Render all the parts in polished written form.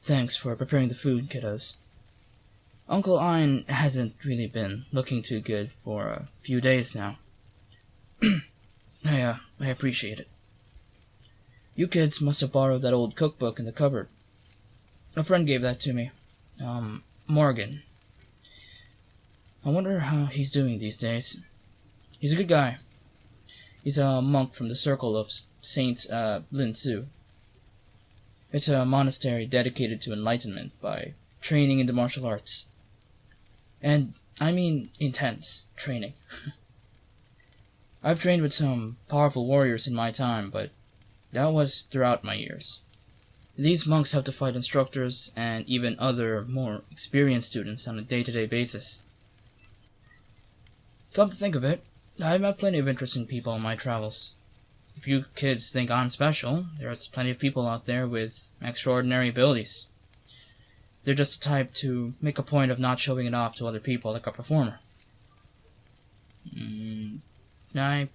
thanks for preparing the food, kiddos. Uncle Ein hasn't really been looking too good for a few days now. I appreciate it. You kids must have borrowed that old cookbook in the cupboard. A friend gave that to me. Morgan. I wonder how he's doing these days. He's a good guy. He's a monk from the circle of Saint Lin Su. It's a monastery dedicated to enlightenment by training in the martial arts. And I mean intense training. I've trained with some powerful warriors in my time, but that was throughout my years. These monks have to fight instructors and even other, more experienced students on a day-to-day basis. Come to think of it, I've met plenty of interesting people on my travels. If you kids think I'm special, there's plenty of people out there with extraordinary abilities. They're just the type to make a point of not showing it off to other people like a performer. I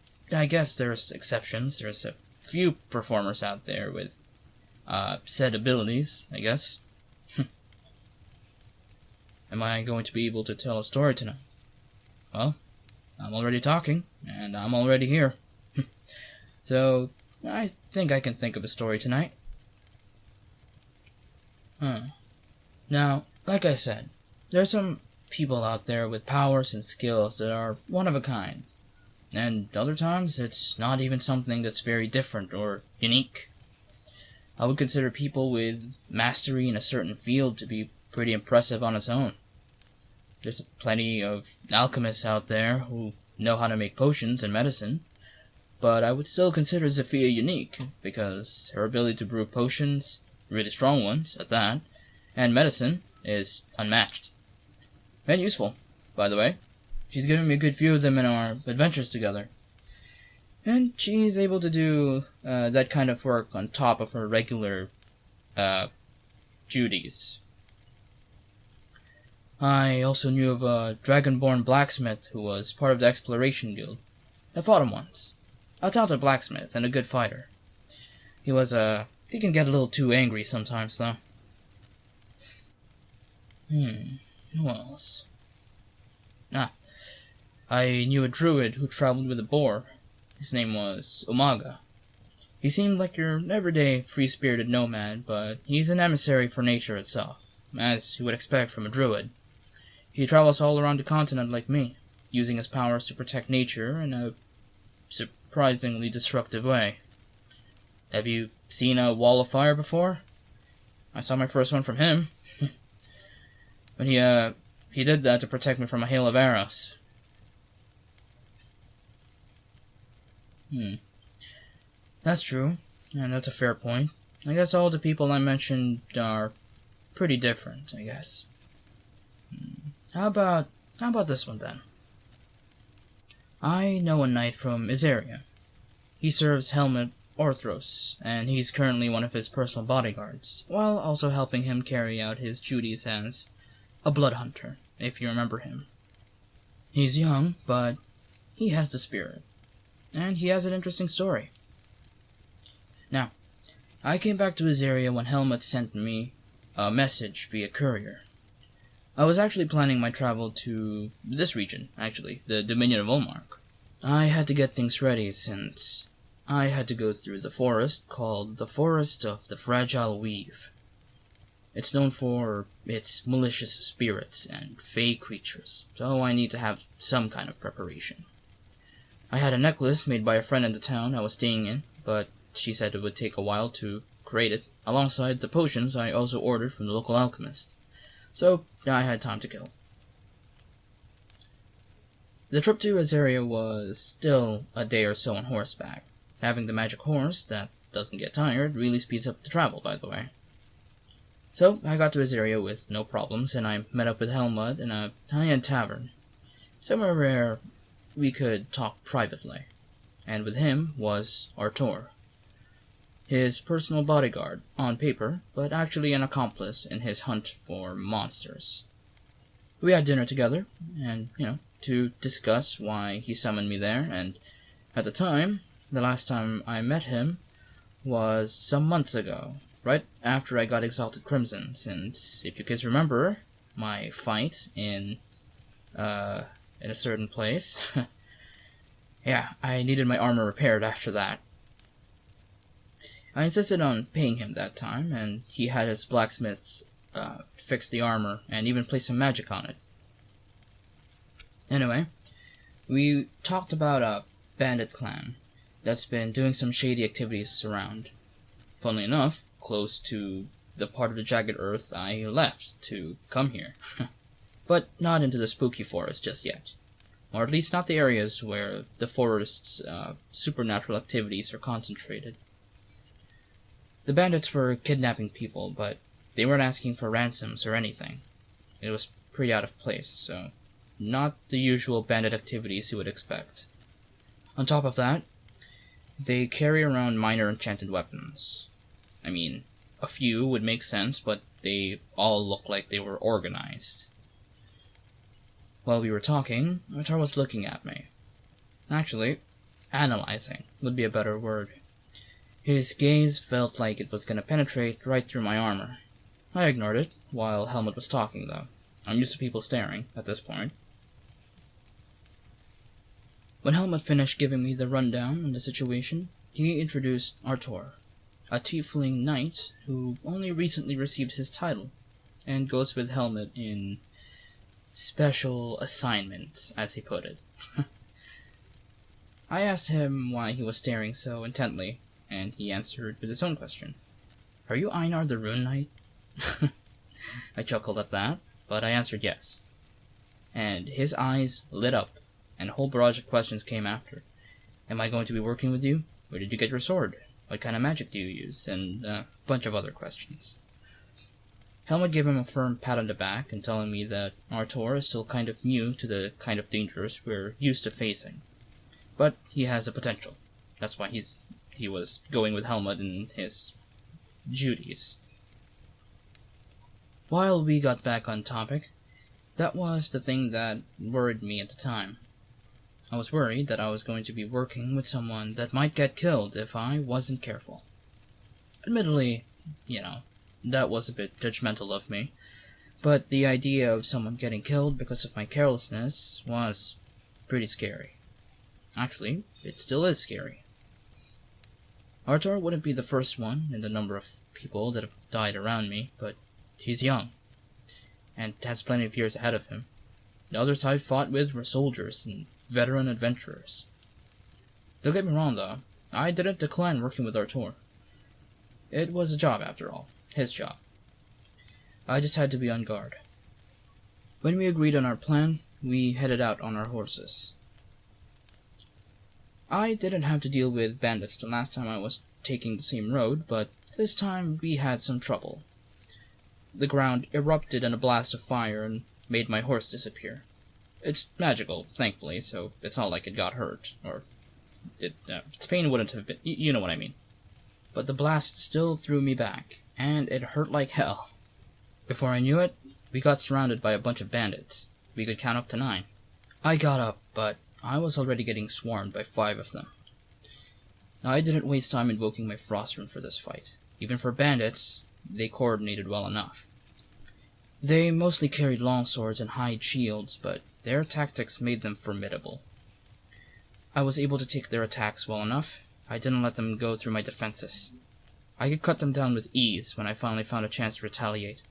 guess there's exceptions. There's a few performers out there with said abilities, I guess. Am I going to be able to tell a story tonight? Well, I'm already talking, and I'm already here. So, I think I can think of a story tonight. Now, like I said, there's some people out there with powers and skills that are one of a kind. And other times, it's not even something that's very different or unique. I would consider people with mastery in a certain field to be pretty impressive on its own. There's plenty of alchemists out there who know how to make potions and medicine, but I would still consider Zephyia unique, because her ability to brew potions, really strong ones at that, and medicine is unmatched. And useful, by the way. She's given me a good few of them in our adventures together. And she's able to do that kind of work on top of her regular duties. I also knew of a dragonborn blacksmith who was part of the exploration guild. I fought him once. A talented blacksmith and a good fighter. He can get a little too angry sometimes, though. Who else? I knew a druid who traveled with a boar. His name was Umaga. He seemed like your everyday free-spirited nomad, but he's an emissary for nature itself, as you would expect from a druid. He travels all around the continent like me, using his powers to protect nature in a surprisingly destructive way. Have you seen a wall of fire before? I saw my first one from him. But he did that to protect me from a hail of arrows. That's true, and that's a fair point. I guess all the people I mentioned are pretty different, I guess. How about this one then? I know a knight from Iseria. He serves Helmut Orthros, and he's currently one of his personal bodyguards, while also helping him carry out his duties as a blood hunter, if you remember him. He's young, but he has the spirit, and he has an interesting story. Now, I came back to Iseria when Helmut sent me a message via courier. I was actually planning my travel to this region, actually, the Dominion of Olmark. I had to get things ready since I had to go through the forest called the Forest of the Fragile Weave. It's known for its malicious spirits and fey creatures, so I need to have some kind of preparation. I had a necklace made by a friend in the town I was staying in, but she said it would take a while to create it, alongside the potions I also ordered from the local alchemist. So I had time to kill. The trip to Azaria was still a day or so on horseback. Having the magic horse that doesn't get tired really speeds up the travel, by the way. So I got to Azaria with no problems, and I met up with Helmut in a high-end tavern, somewhere where we could talk privately. And with him was Artur, his personal bodyguard on paper, but actually an accomplice in his hunt for monsters. We had dinner together, and, to discuss why he summoned me there, and at the time, the last time I met him was some months ago, right after I got Exalted Crimson, since if you guys remember my fight in a certain place, yeah, I needed my armor repaired after that. I insisted on paying him that time, and he had his blacksmiths fix the armor and even play some magic on it. Anyway, we talked about a bandit clan that's been doing some shady activities around. Funnily enough, close to the part of the jagged earth I left to come here. But not into the spooky forest just yet. Or at least not the areas where the forest's supernatural activities are concentrated. The bandits were kidnapping people, but they weren't asking for ransoms or anything. It was pretty out of place, so not the usual bandit activities you would expect. On top of that, they carry around minor enchanted weapons. I mean, a few would make sense, but they all look like they were organized. While we were talking, Artur was looking at me. Actually, analyzing would be a better word. His gaze felt like it was going to penetrate right through my armor. I ignored it, while Helmut was talking, though. I'm used to people staring, at this point. When Helmut finished giving me the rundown on the situation, he introduced Artur, a tiefling knight who only recently received his title, and goes with Helmut in special assignments, as he put it. I asked him why he was staring so intently, and he answered with his own question. Are you Einar the Rune Knight? I chuckled at that, but I answered yes. And his eyes lit up, and a whole barrage of questions came after. Am I going to be working with you? Where did you get your sword? What kind of magic do you use? And a bunch of other questions. Helmut gave him a firm pat on the back and telling me that Artur is still kind of new to the kind of dangers we're used to facing. But he has a potential. That's why he was going with Helmut in his duties. While we got back on topic, that was the thing that worried me at the time. I was worried that I was going to be working with someone that might get killed if I wasn't careful. Admittedly, that was a bit judgmental of me, but the idea of someone getting killed because of my carelessness was pretty scary. Actually, it still is scary. Artur wouldn't be the first one in the number of people that have died around me, but he's young, and has plenty of years ahead of him. The others I fought with were soldiers and veteran adventurers. Don't get me wrong, though, I didn't decline working with Artur. It was a job, after all. His job. I just had to be on guard. When we agreed on our plan, we headed out on our horses. I didn't have to deal with bandits the last time I was taking the same road, but this time we had some trouble. The ground erupted in a blast of fire and made my horse disappear. It's magical, thankfully, so it's not like it got hurt, or its pain wouldn't have been, you know what I mean. But the blast still threw me back, and it hurt like hell. Before I knew it, we got surrounded by a bunch of bandits. We could count up to 9. I got up, but I was already getting swarmed by 5 of them. I didn't waste time invoking my frost rune for this fight. Even for bandits, they coordinated well enough. They mostly carried longswords and hide shields, but their tactics made them formidable. I was able to take their attacks well enough. I didn't let them go through my defenses. I could cut them down with ease when I finally found a chance to retaliate.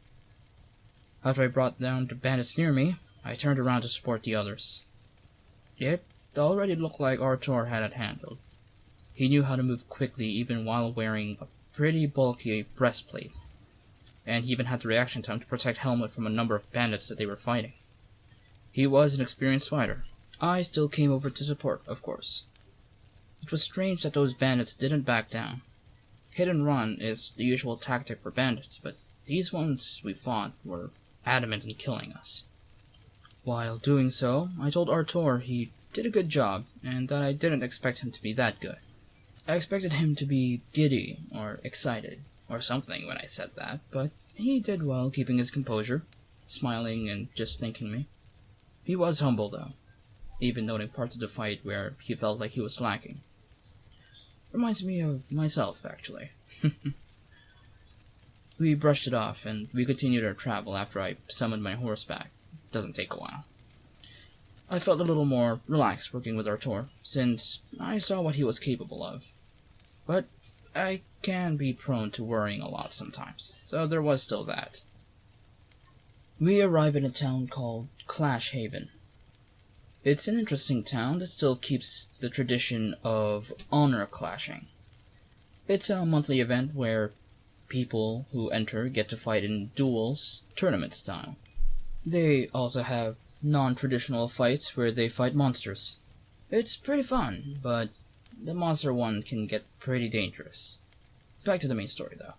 After I brought down the bandits near me, I turned around to support the others. It already looked like Artur had it handled. He knew how to move quickly even while wearing a pretty bulky breastplate, and he even had the reaction time to protect Helmut from a number of bandits that they were fighting. He was an experienced fighter. I still came over to support, of course. It was strange that those bandits didn't back down. Hit and run is the usual tactic for bandits, but these ones we fought were adamant in killing us. While doing so, I told Artur he did a good job, and that I didn't expect him to be that good. I expected him to be giddy, or excited, or something when I said that, but he did well keeping his composure, smiling and just thanking me. He was humble, though, even noting parts of the fight where he felt like he was lacking. Reminds me of myself, actually. We brushed it off, and we continued our travel after I summoned my horse back. Doesn't take a while. I felt a little more relaxed working with Artur, since I saw what he was capable of. But I can be prone to worrying a lot sometimes, so there was still that. We arrive in a town called Clash Haven. It's an interesting town that still keeps the tradition of honor clashing. It's a monthly event where people who enter get to fight in duels, tournament style. They also have non-traditional fights where they fight monsters. It's pretty fun, but the monster one can get pretty dangerous. Back to the main story though.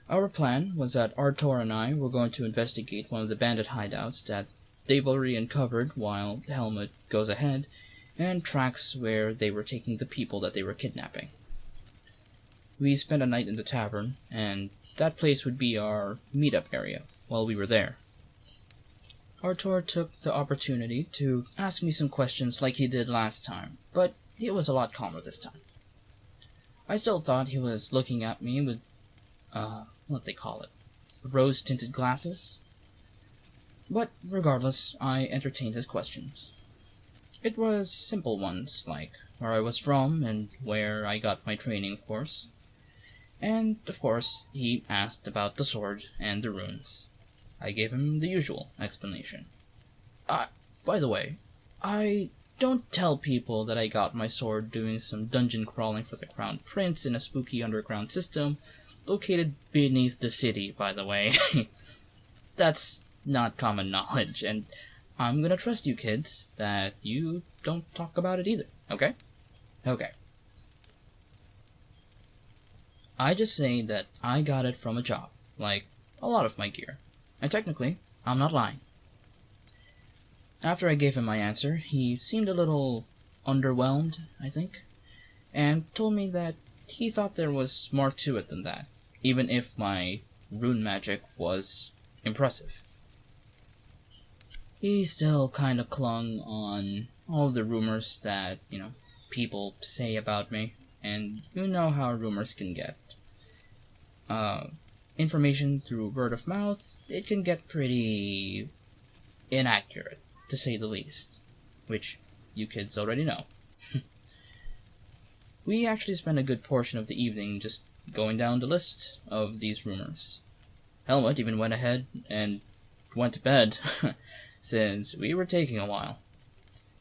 Our plan was that Artur and I were going to investigate one of the bandit hideouts that they've already uncovered, while Helmut goes ahead and tracks where they were taking the people that they were kidnapping. We spent a night in the tavern, and that place would be our meetup area while we were there. Artur took the opportunity to ask me some questions like he did last time, but he was a lot calmer this time. I still thought he was looking at me with, what they call it, rose-tinted glasses. But regardless, I entertained his questions. It was simple ones, like where I was from and where I got my training, of course. And, of course, he asked about the sword and the runes. I gave him the usual explanation. By the way, I don't tell people that I got my sword doing some dungeon crawling for the Crown Prince in a spooky underground system located beneath the city, by the way. That's not common knowledge, and I'm gonna trust you kids that you don't talk about it either, okay? Okay. I just say that I got it from a job, like a lot of my gear. And technically, I'm not lying. After I gave him my answer, he seemed a little underwhelmed, I think, and told me that he thought there was more to it than that, even if my rune magic was impressive. He still kinda clung on all the rumors that, people say about me, and you know how rumors can get. Information through word of mouth, it can get pretty inaccurate, to say the least, which you kids already know. We actually spent a good portion of the evening just going down the list of these rumors. Helmut even went ahead and went to bed, since we were taking a while.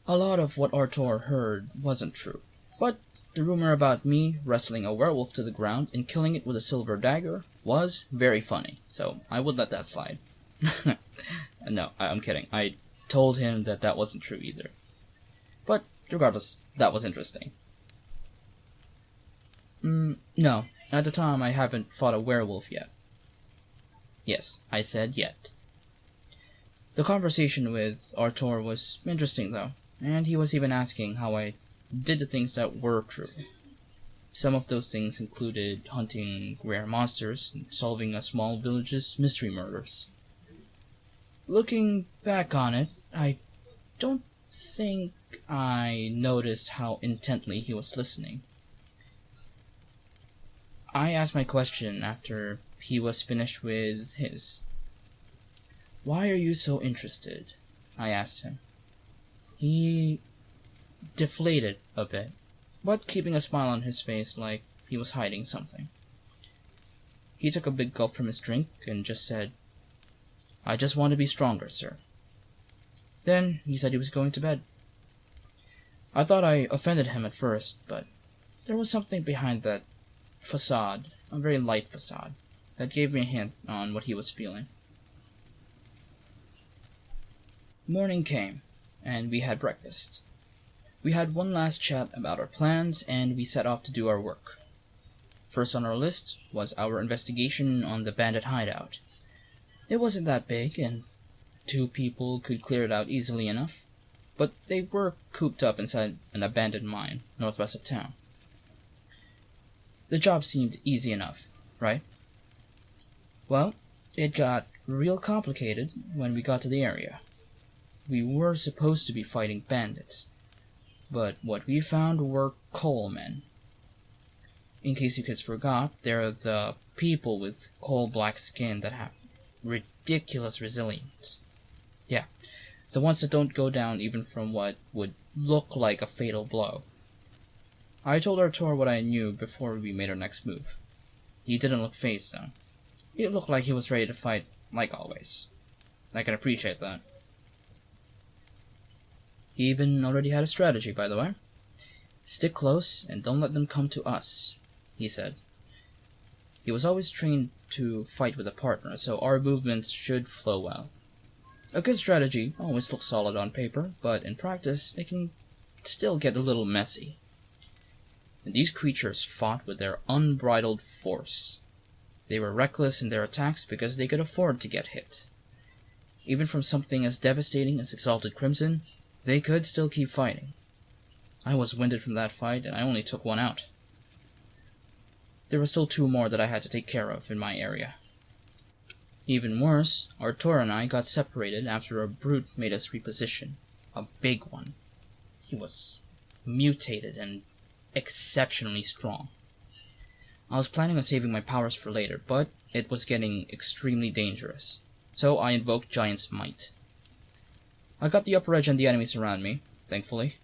A lot of what Artur heard wasn't true, but the rumor about me wrestling a werewolf to the ground and killing it with a silver dagger was very funny, so I would let that slide. No, I'm kidding. I told him that that wasn't true either. But regardless, that was interesting. No, at the time I haven't fought a werewolf yet. Yes, I said yet. The conversation with Artur was interesting though, and he was even asking how I did the things that were true. Some of those things included hunting rare monsters and solving a small village's mystery murders. Looking back on it, I don't think I noticed how intently he was listening. I asked my question after he was finished with his. "Why are you so interested?" I asked him. He deflated a bit, but keeping a smile on his face like he was hiding something. He took a big gulp from his drink and just said, "I just want to be stronger, sir." Then he said he was going to bed. I thought I offended him at first, but there was something behind that facade, a very light facade, that gave me a hint on what he was feeling. Morning came, and we had breakfast. We had one last chat about our plans, and we set off to do our work. First on our list was our investigation on the bandit hideout. It wasn't that big, and 2 people could clear it out easily enough, but they were cooped up inside an abandoned mine northwest of town. The job seemed easy enough, right? Well, it got real complicated when we got to the area. We were supposed to be fighting bandits, but what we found were coal men. In case you kids forgot, they're the people with coal black skin that have ridiculous resilience. Yeah, the ones that don't go down even from what would look like a fatal blow. I told Artur what I knew before we made our next move. He didn't look fazed though. He looked like he was ready to fight, like always. I can appreciate that. He even already had a strategy, by the way. Stick close and don't let them come to us, he said. He was always trained to fight with a partner, so our movements should flow well. A good strategy always looks solid on paper, but in practice it can still get a little messy. And these creatures fought with their unbridled force. They were reckless in their attacks because they could afford to get hit. Even from something as devastating as Exalted Crimson, they could still keep fighting. I was winded from that fight, and I only took one out. There were still 2 more that I had to take care of in my area. Even worse, Artur and I got separated after a brute made us reposition. A big one. He was mutated and exceptionally strong. I was planning on saving my powers for later, but it was getting extremely dangerous, so I invoked Giant's Might. I got the upper edge on the enemies around me, thankfully.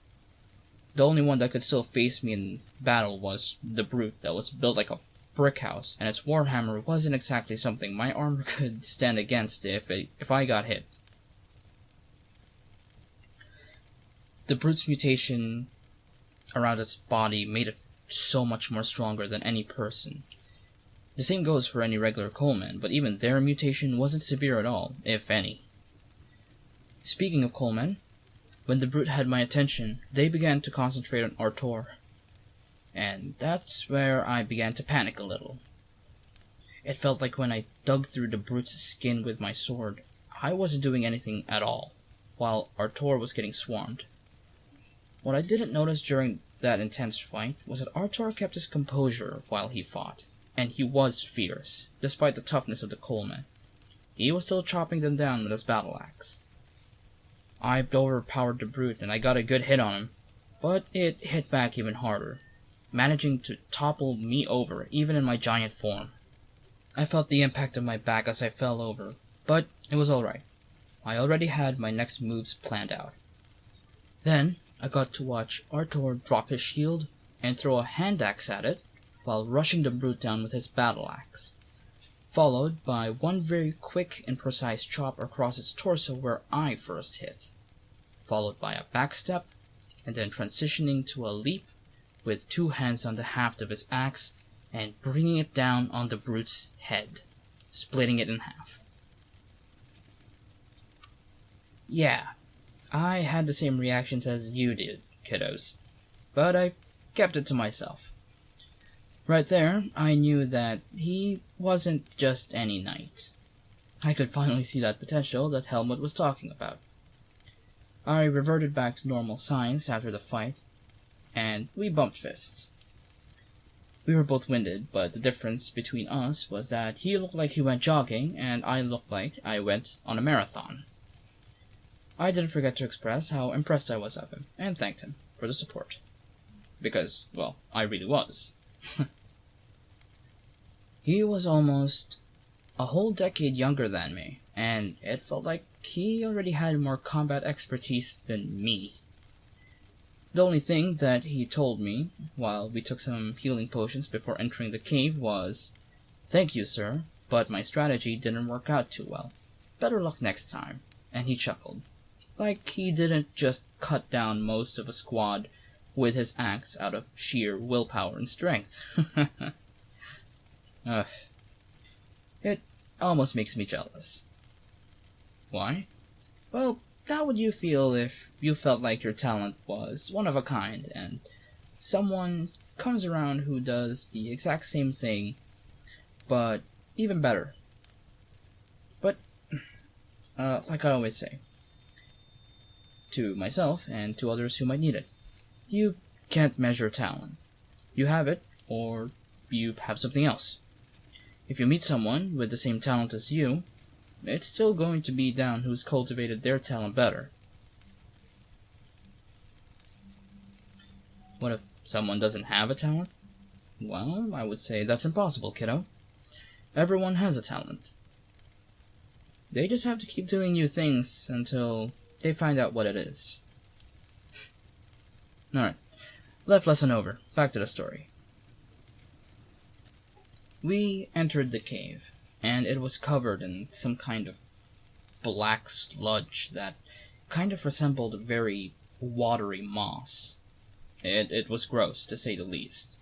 The only one that could still face me in battle was the brute that was built like a brick house, and its warhammer wasn't exactly something my armor could stand against if I got hit. The brute's mutation around its body made it so much more stronger than any person. The same goes for any regular coalman, but even their mutation wasn't severe at all, if any. Speaking of coalmen, when the brute had my attention, they began to concentrate on Artur. And that's where I began to panic a little. It felt like when I dug through the brute's skin with my sword, I wasn't doing anything at all, while Artur was getting swarmed. What I didn't notice during that intense fight was that Artur kept his composure while he fought, and he was fierce, despite the toughness of the coalmen. He was still chopping them down with his battle axe. I overpowered the brute and I got a good hit on him, but it hit back even harder, managing to topple me over even in my giant form. I felt the impact of my back as I fell over, but it was alright. I already had my next moves planned out. Then I got to watch Artur drop his shield and throw a hand axe at it while rushing the brute down with his battle axe, followed by one very quick and precise chop across its torso where I first hit, followed by a backstep, and then transitioning to a leap with 2 hands on the haft of his axe and bringing it down on the brute's head, splitting it in half. Yeah, I had the same reactions as you did, kiddos, but I kept it to myself. Right there, I knew that he wasn't just any knight. I could finally see that potential that Helmut was talking about. I reverted back to normal signs after the fight, and we bumped fists. We were both winded, but the difference between us was that he looked like he went jogging, and I looked like I went on a marathon. I didn't forget to express how impressed I was of him, and thanked him for the support. Because, well, I really was. He was almost a whole decade younger than me, and it felt like he already had more combat expertise than me. The only thing that he told me, while we took some healing potions before entering the cave, was, "Thank you, sir, but my strategy didn't work out too well. Better luck next time," and he chuckled. Like he didn't just cut down most of a squad with his axe out of sheer willpower and strength. It almost makes me jealous. Why? Well, how would you feel if you felt like your talent was one of a kind and someone comes around who does the exact same thing, but even better? But, like I always say, to myself and to others who might need it, you can't measure talent. You have it, or you have something else. If you meet someone with the same talent as you, it's still going to be down who's cultivated their talent better. What if someone doesn't have a talent? Well, I would say that's impossible, kiddo. Everyone has a talent. They just have to keep doing new things until they find out what it is. Alright, left lesson over. Back to the story. We entered the cave, and it was covered in some kind of black sludge that kind of resembled a very watery moss. It was gross, to say the least.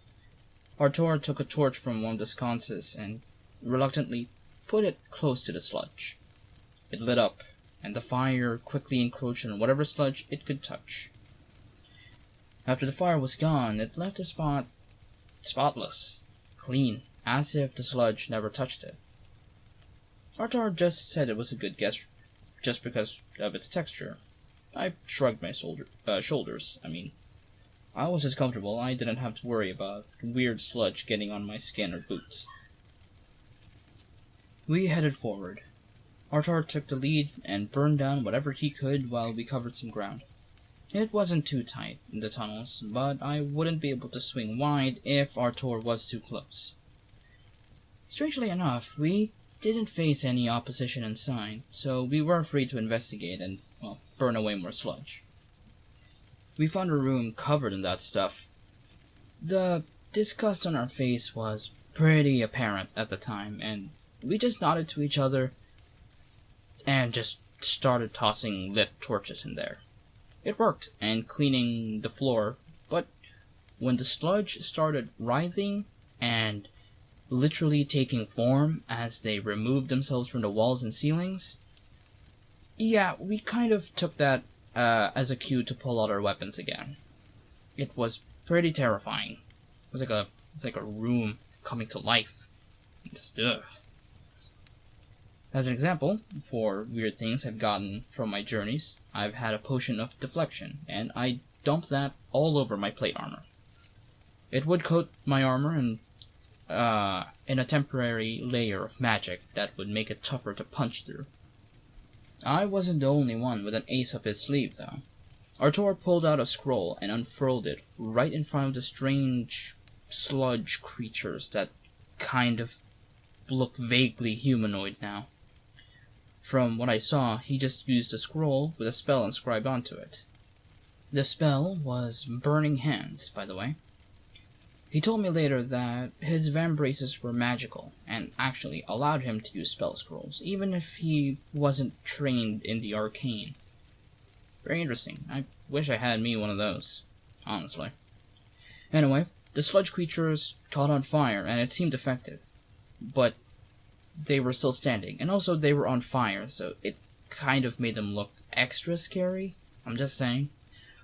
Artur took a torch from one of the sconces and reluctantly put it close to the sludge. It lit up, and the fire quickly encroached on whatever sludge it could touch. After the fire was gone, it left the spot spotless, clean, as if the sludge never touched it. Artur just said it was a good guess just because of its texture. I shrugged my shoulders. I was as comfortable. I didn't have to worry about weird sludge getting on my skin or boots. We headed forward. Artur took the lead and burned down whatever he could while we covered some ground. It wasn't too tight in the tunnels, but I wouldn't be able to swing wide if Artur was too close. Strangely enough, we didn't face any opposition inside, so we were free to investigate and, burn away more sludge. We found a room covered in that stuff. The disgust on our face was pretty apparent at the time, and we just nodded to each other and just started tossing lit torches in there. It worked, and cleaning the floor, but when the sludge started writhing and literally taking form as they removed themselves from the walls and ceilings, we kind of took that as a cue to pull out our weapons again. It was pretty terrifying. It's like a room coming to life. As an example, for weird things I've gotten from my journeys, I've had a potion of deflection, and I dumped that all over my plate armor. It would coat my armor in a temporary layer of magic that would make it tougher to punch through. I wasn't the only one with an ace up his sleeve, though. Artur pulled out a scroll and unfurled it right in front of the strange sludge creatures that kind of look vaguely humanoid now. From what I saw, he just used a scroll with a spell inscribed onto it. The spell was Burning Hands, by the way. He told me later that his vambraces were magical and actually allowed him to use spell scrolls, even if he wasn't trained in the arcane. Very interesting. I wish I had me one of those, honestly. Anyway, the sludge creatures caught on fire and it seemed effective, but they were still standing, and also they were on fire, so it kind of made them look extra scary. I'm just saying.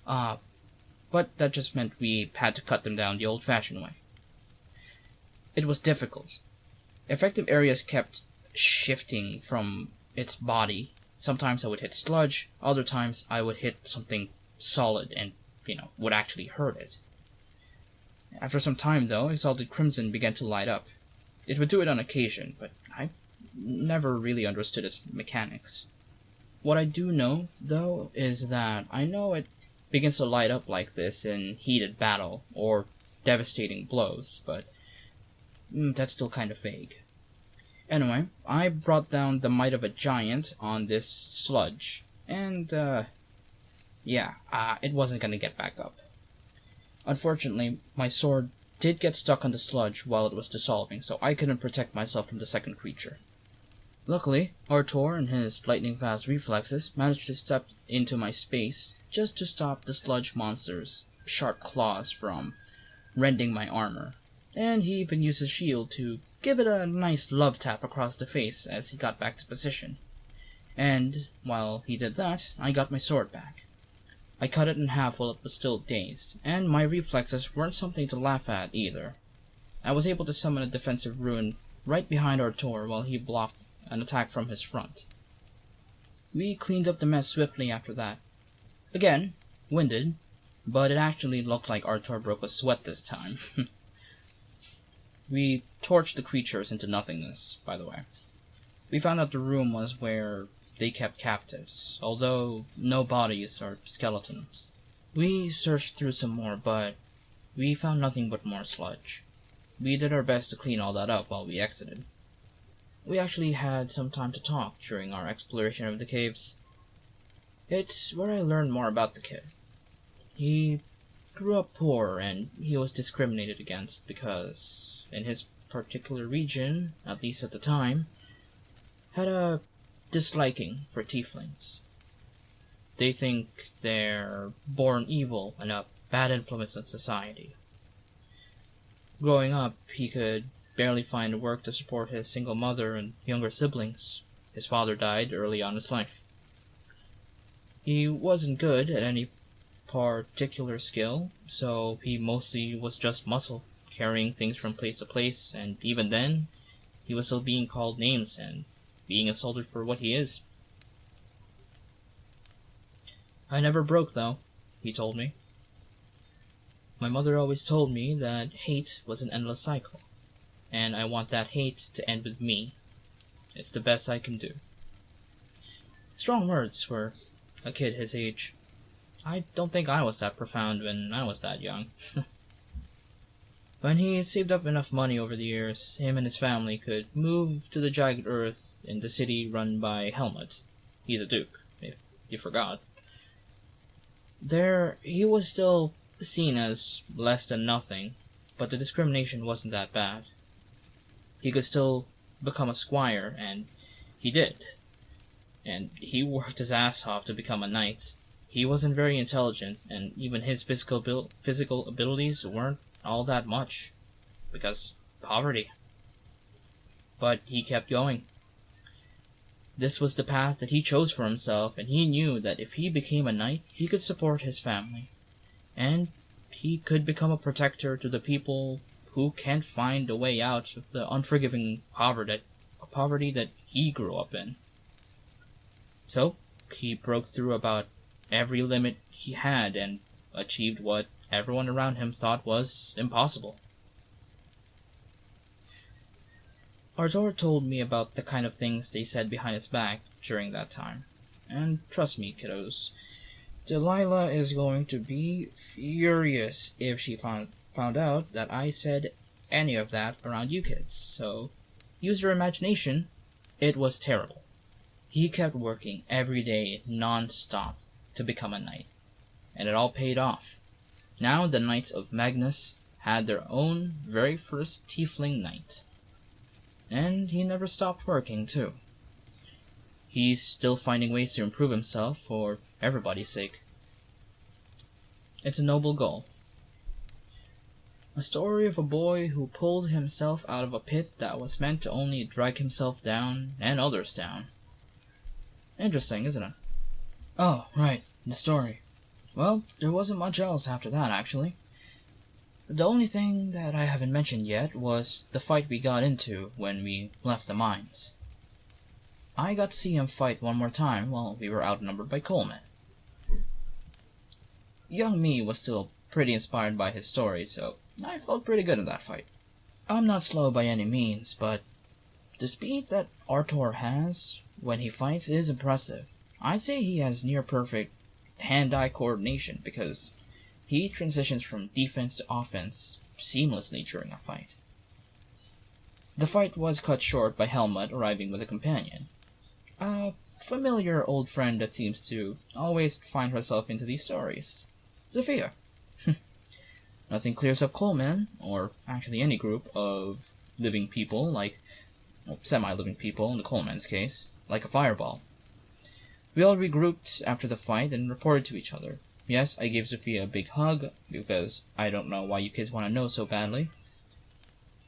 But that just meant we had to cut them down the old-fashioned way. It was difficult. Effective areas kept shifting from its body. Sometimes I would hit sludge, other times I would hit something solid and, would actually hurt it. After some time, though, Exalted Crimson began to light up. It would do it on occasion, but I never really understood its mechanics. What I do know, though, is that I know it begins to light up like this in heated battle or devastating blows, but that's still kind of vague. Anyway, I brought down the might of a giant on this sludge, and it wasn't gonna get back up. Unfortunately, my sword did get stuck on the sludge while it was dissolving, so I couldn't protect myself from the second creature. Luckily, Artur and his lightning-fast reflexes managed to step into my space just to stop the sludge monster's sharp claws from rending my armor, and he even used his shield to give it a nice love tap across the face as he got back to position. And while he did that, I got my sword back. I cut it in half while it was still dazed, and my reflexes weren't something to laugh at either. I was able to summon a defensive rune right behind Artur while he blocked an attack from his front. We cleaned up the mess swiftly after that. Again, winded, but it actually looked like Artur broke a sweat this time. We torched the creatures into nothingness, by the way. We found out the room was where they kept captives, although no bodies or skeletons. We searched through some more, but we found nothing but more sludge. We did our best to clean all that up while we exited. We actually had some time to talk during our exploration of the caves. It's where I learned more about the kid. He grew up poor and he was discriminated against because, in his particular region, at least at the time, had a disliking for tieflings. They think they're born evil and a bad influence on society. Growing up, he could barely find work to support his single mother and younger siblings. His father died early on in his life. He wasn't good at any particular skill, so he mostly was just muscle, carrying things from place to place, and even then, he was still being called names and being insulted for what he is. I never broke, though, he told me. My mother always told me that hate was an endless cycle, and I want that hate to end with me. It's the best I can do. Strong words for a kid his age. I don't think I was that profound when I was that young. When he saved up enough money over the years, him and his family could move to the jagged earth in the city run by Helmut. He's a duke, if you forgot. There, he was still seen as less than nothing, but the discrimination wasn't that bad. He could still become a squire, and he did. And he worked his ass off to become a knight. He wasn't very intelligent, and even his physical abilities weren't all that much, because poverty. But he kept going. This was the path that he chose for himself, and he knew that if he became a knight, he could support his family, and he could become a protector to the people who can't find a way out of the unforgiving poverty that he grew up in. So, he broke through about every limit he had and achieved what everyone around him thought was impossible. Artur told me about the kind of things they said behind his back during that time. And trust me, kiddos, Delilah is going to be furious if she found out that I said any of that around you kids. So, use your imagination. It was terrible. He kept working every day non-stop to become a knight, and it all paid off. Now the Knights of Magnus had their own very first tiefling knight. And he never stopped working, too. He's still finding ways to improve himself for everybody's sake. It's a noble goal. A story of a boy who pulled himself out of a pit that was meant to only drag himself down and others down. Interesting, isn't it? Oh, right, the story. Well, there wasn't much else after that, actually. The only thing that I haven't mentioned yet was the fight we got into when we left the mines. I got to see him fight one more time while we were outnumbered by Coleman. Young me was still pretty inspired by his story, so I felt pretty good in that fight. I'm not slow by any means, but the speed that Artur has when he fights is impressive. I'd say he has near-perfect hand-eye coordination because he transitions from defense to offense seamlessly during a fight. The fight was cut short by Helmut arriving with a companion. A familiar old friend that seems to always find herself into these stories. Zafia. Nothing clears up Coleman, or actually any group of living people, semi-living people in the Coleman's case, like a fireball. We all regrouped after the fight and reported to each other. Yes, I gave Zafia a big hug, because I don't know why you kids want to know so badly.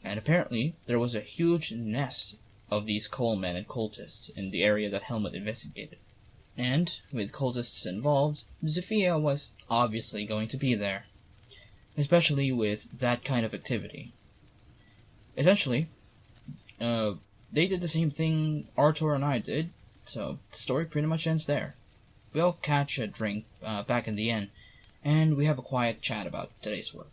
And apparently, there was a huge nest of these Colemen and cultists in the area that Helmut investigated. And, with cultists involved, Zafia was obviously going to be there. Especially with that kind of activity. Essentially, they did the same thing Artur and I did, so the story pretty much ends there. We all catch a drink back in the inn, and we have a quiet chat about today's work.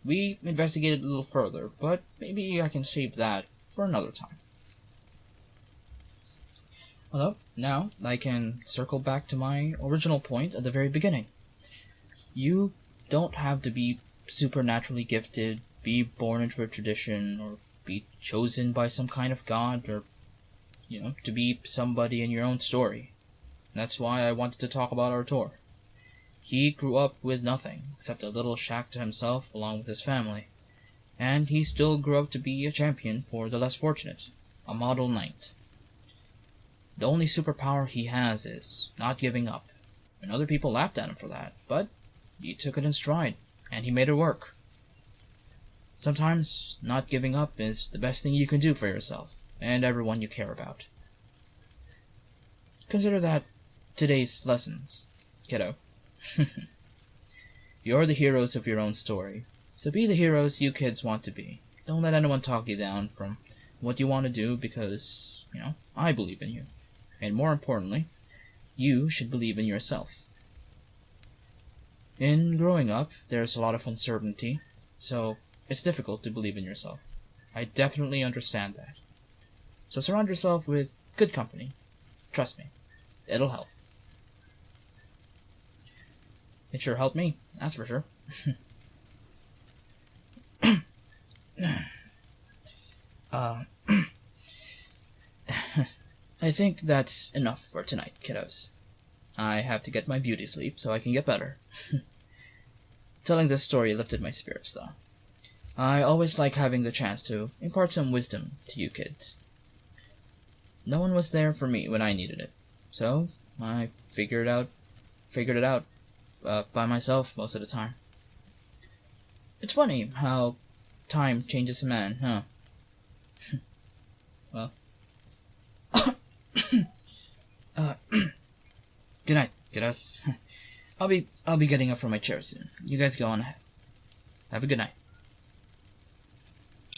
We investigated a little further, but maybe I can save that for another time. Although, now I can circle back to my original point at the very beginning. You don't have to be supernaturally gifted, be born into a tradition, or be chosen by some kind of god, or, to be somebody in your own story. That's why I wanted to talk about Artur. He grew up with nothing except a little shack to himself along with his family, and he still grew up to be a champion for the less fortunate, a model knight. The only superpower he has is not giving up, and other people laughed at him for that, but he took it in stride, and he made it work. Sometimes not giving up is the best thing you can do for yourself and everyone you care about. Consider that today's lessons, kiddo. You're the heroes of your own story, so be the heroes you kids want to be. Don't let anyone talk you down from what you want to do because, I believe in you. And more importantly, you should believe in yourself. In growing up, there's a lot of uncertainty, so it's difficult to believe in yourself. I definitely understand that. So surround yourself with good company. Trust me, it'll help. It sure helped me, that's for sure. I think that's enough for tonight, kiddos. I have to get my beauty sleep so I can get better. Telling this story lifted my spirits, though. I always like having the chance to impart some wisdom to you kids. No one was there for me when I needed it, so I figured it out by myself most of the time. It's funny how time changes a man, huh? Well, good night, kiddos. I'll be getting up from my chair soon. You guys go on ahead. Have a good night.